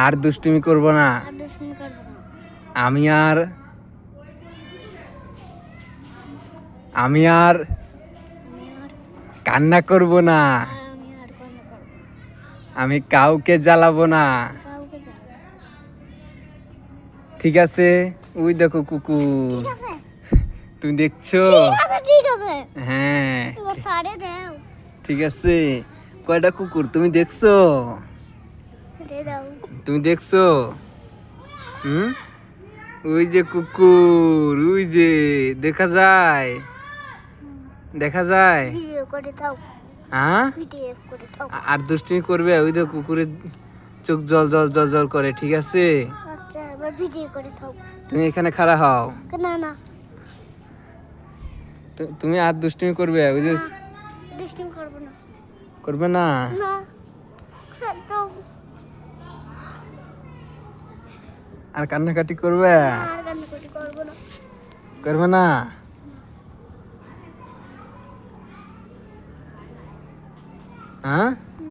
আর দুষ্টুমি করব না। আমি আর কান্না করব না। আমি কাউকে জ্বালাবো না। ঠিক আছে? ওই দেখো কুকুর, তুমি দেখছো? হ্যাঁ ঠিক আছে। কয়টা কুকুর তুমি দেখছো? তুমি দেখছো? ওই যে কুকুর, ওই যে দেখা যায়, দেখা যায়। হ্যাঁ, আর দুষ্টুমি করবে। ওই যে কুকুরের চোখ জল জল জল জল করে। ঠিক আছে, তুমি এখানে খাড়া হও। তুমি আর দুষ্টুমি করবে। ওই যে করবে না। আর কান্নাকাটি করবে? করবে না। হ্যাঁ।